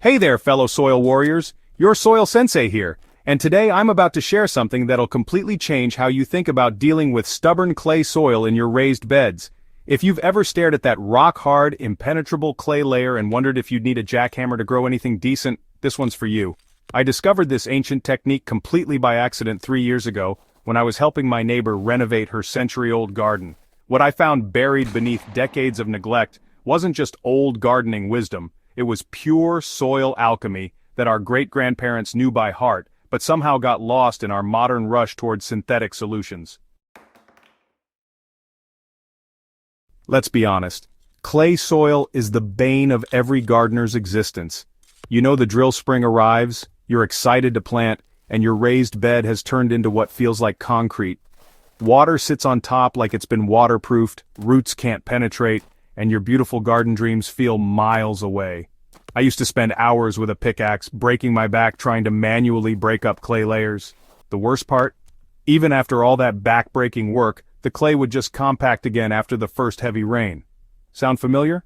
Hey there, fellow soil warriors, your soil sensei here, and today I'm about to share something that'll completely change how you think about dealing with stubborn clay soil in your raised beds. If you've ever stared at that rock-hard, impenetrable clay layer and wondered if you'd need a jackhammer to grow anything decent, this one's for you. I discovered this ancient technique completely by accident 3 years ago when I was helping my neighbor renovate her century-old garden. What I found buried beneath decades of neglect wasn't just old gardening wisdom. It was pure soil alchemy that our great-grandparents knew by heart, but somehow got lost in our modern rush towards synthetic solutions. Let's be honest. Clay soil is the bane of every gardener's existence. You know the drill spring arrives, you're excited to plant, and your raised bed has turned into what feels like concrete. Water sits on top like it's been waterproofed, roots can't penetrate, and your beautiful garden dreams feel miles away. I used to spend hours with a pickaxe, breaking my back trying to manually break up clay layers. The worst part? Even after all that back-breaking work, the clay would just compact again after the first heavy rain. Sound familiar?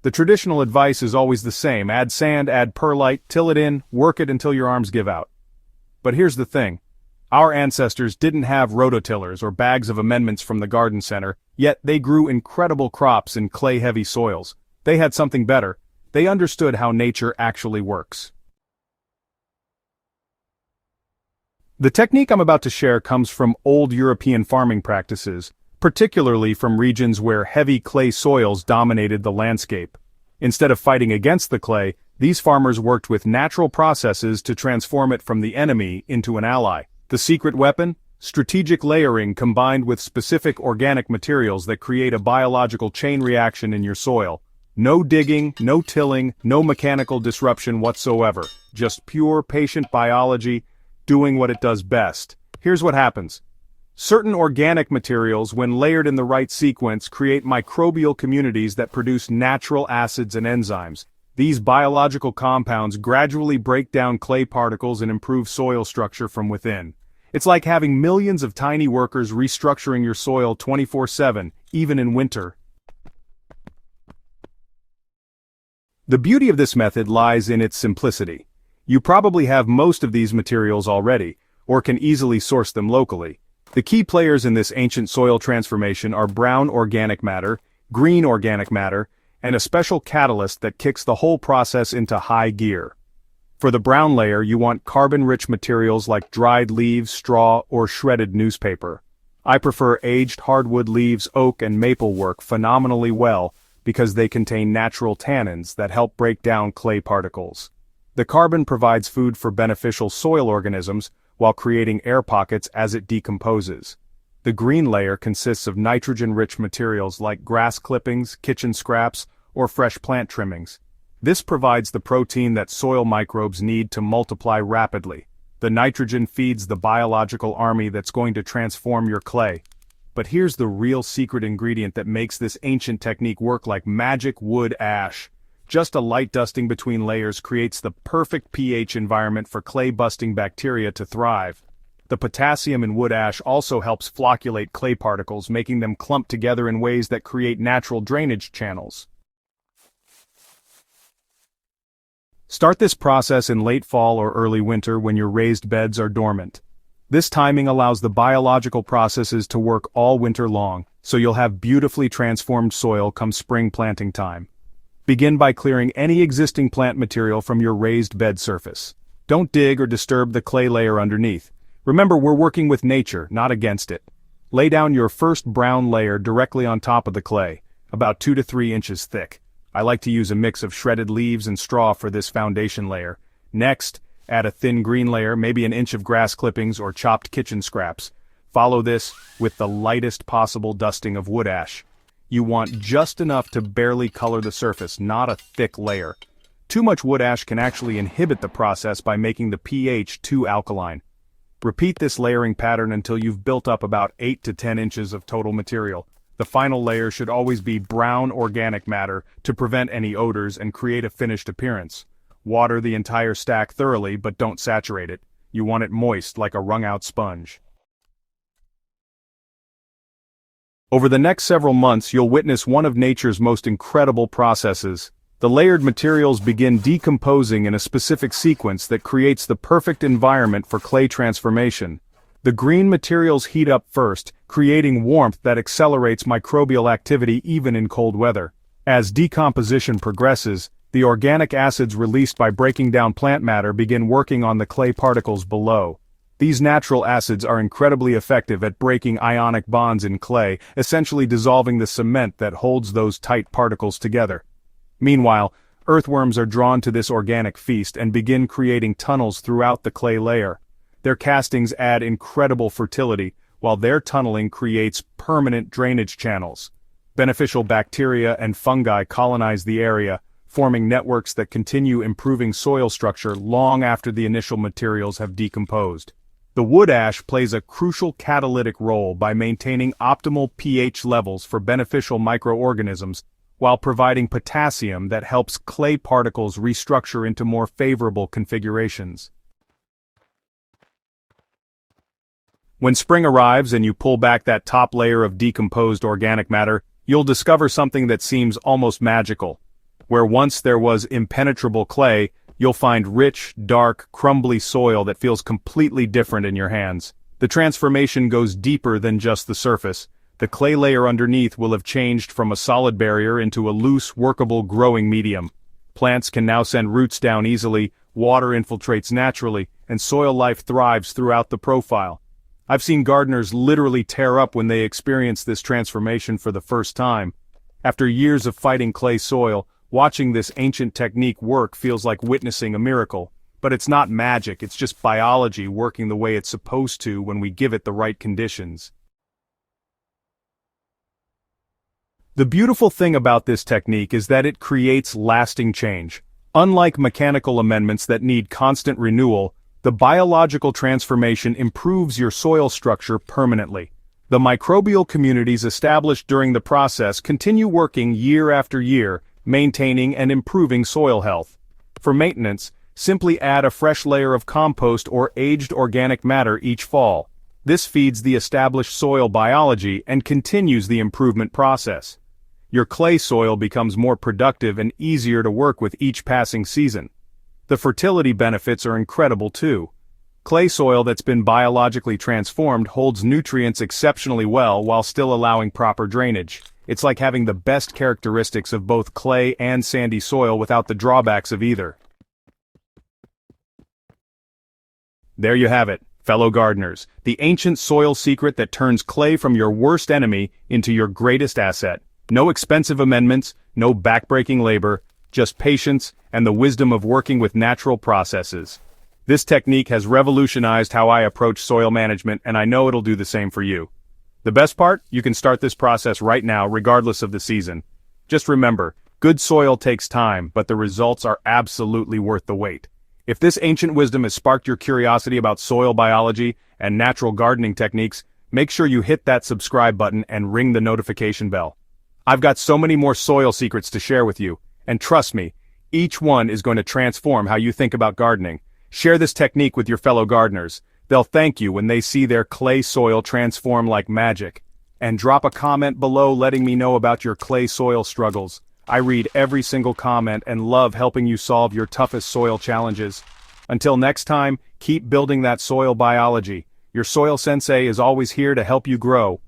The traditional advice is always the same: add sand, add perlite, till it in, work it until your arms give out. But here's the thing. Our ancestors didn't have rototillers or bags of amendments from the garden center, yet they grew incredible crops in clay-heavy soils. They had something better. They understood how nature actually works. The technique I'm about to share comes from old European farming practices, particularly from regions where heavy clay soils dominated the landscape. Instead of fighting against the clay, these farmers worked with natural processes to transform it from the enemy into an ally. The secret weapon? Strategic layering combined with specific organic materials that create a biological chain reaction in your soil. No digging, no tilling, no mechanical disruption whatsoever. Just pure, patient biology doing what it does best. Here's what happens. Certain organic materials, when layered in the right sequence, create microbial communities that produce natural acids and enzymes. These biological compounds gradually break down clay particles and improve soil structure from within. It's like having millions of tiny workers restructuring your soil 24/7, even in winter. The beauty of this method lies in its simplicity. You probably have most of these materials already, or can easily source them locally. The key players in this ancient soil transformation are brown organic matter, green organic matter, and a special catalyst that kicks the whole process into high gear. For the brown layer, you want carbon-rich materials like dried leaves, straw, or shredded newspaper. I prefer aged hardwood leaves. Oak and maple work phenomenally well because they contain natural tannins that help break down clay particles. The carbon provides food for beneficial soil organisms while creating air pockets as it decomposes. The green layer consists of nitrogen-rich materials like grass clippings, kitchen scraps, or fresh plant trimmings. This provides the protein that soil microbes need to multiply rapidly. The nitrogen feeds the biological army that's going to transform your clay. But here's the real secret ingredient that makes this ancient technique work like magic: wood ash. Just a light dusting between layers creates the perfect pH environment for clay-busting bacteria to thrive. The potassium in wood ash also helps flocculate clay particles, making them clump together in ways that create natural drainage channels. Start this process in late fall or early winter when your raised beds are dormant. This timing allows the biological processes to work all winter long, so you'll have beautifully transformed soil come spring planting time. Begin by clearing any existing plant material from your raised bed surface. Don't dig or disturb the clay layer underneath. Remember, we're working with nature, not against it. Lay down your first brown layer directly on top of the clay, about 2 to 3 inches thick. I like to use a mix of shredded leaves and straw for this foundation layer. Next, add a thin green layer, maybe an inch of grass clippings or chopped kitchen scraps. Follow this with the lightest possible dusting of wood ash. You want just enough to barely color the surface, not a thick layer. Too much wood ash can actually inhibit the process by making the pH too alkaline. Repeat this layering pattern until you've built up about 8 to 10 inches of total material. The final layer should always be brown organic matter to prevent any odors and create a finished appearance. Water the entire stack thoroughly, but don't saturate it. You want it moist like a wrung-out sponge. Over the next several months, you'll witness one of nature's most incredible processes. The layered materials begin decomposing in a specific sequence that creates the perfect environment for clay transformation. The green materials heat up first, creating warmth that accelerates microbial activity even in cold weather. As decomposition progresses, the organic acids released by breaking down plant matter begin working on the clay particles below. These natural acids are incredibly effective at breaking ionic bonds in clay, essentially dissolving the cement that holds those tight particles together. Meanwhile, earthworms are drawn to this organic feast and begin creating tunnels throughout the clay layer. Their castings add incredible fertility, while their tunneling creates permanent drainage channels. Beneficial bacteria and fungi colonize the area, forming networks that continue improving soil structure long after the initial materials have decomposed. The wood ash plays a crucial catalytic role by maintaining optimal pH levels for beneficial microorganisms, while providing potassium that helps clay particles restructure into more favorable configurations. When spring arrives and you pull back that top layer of decomposed organic matter, you'll discover something that seems almost magical. Where once there was impenetrable clay, you'll find rich, dark, crumbly soil that feels completely different in your hands. The transformation goes deeper than just the surface. The clay layer underneath will have changed from a solid barrier into a loose, workable growing medium. Plants can now send roots down easily, water infiltrates naturally, and soil life thrives throughout the profile. I've seen gardeners literally tear up when they experience this transformation for the first time. After years of fighting clay soil, watching this ancient technique work feels like witnessing a miracle. But it's not magic, it's just biology working the way it's supposed to when we give it the right conditions. The beautiful thing about this technique is that it creates lasting change. Unlike mechanical amendments that need constant renewal, the biological transformation improves your soil structure permanently. The microbial communities established during the process continue working year after year, maintaining and improving soil health. For maintenance, simply add a fresh layer of compost or aged organic matter each fall. This feeds the established soil biology and continues the improvement process. Your clay soil becomes more productive and easier to work with each passing season. The fertility benefits are incredible too. Clay soil that's been biologically transformed holds nutrients exceptionally well while still allowing proper drainage. It's like having the best characteristics of both clay and sandy soil without the drawbacks of either. There you have it, fellow gardeners, the ancient soil secret that turns clay from your worst enemy into your greatest asset. No expensive amendments, no backbreaking labor, just patience and the wisdom of working with natural processes. This technique has revolutionized how I approach soil management, and I know it'll do the same for you. The best part? You can start this process right now, regardless of the season. Just remember, good soil takes time, but the results are absolutely worth the wait. If this ancient wisdom has sparked your curiosity about soil biology and natural gardening techniques, make sure you hit that subscribe button and ring the notification bell. I've got so many more soil secrets to share with you, and trust me, each one is going to transform how you think about gardening. Share this technique with your fellow gardeners. They'll thank you when they see their clay soil transform like magic. And drop a comment below letting me know about your clay soil struggles. I read every single comment and love helping you solve your toughest soil challenges. Until next time, keep building that soil biology. Your soil sensei is always here to help you grow.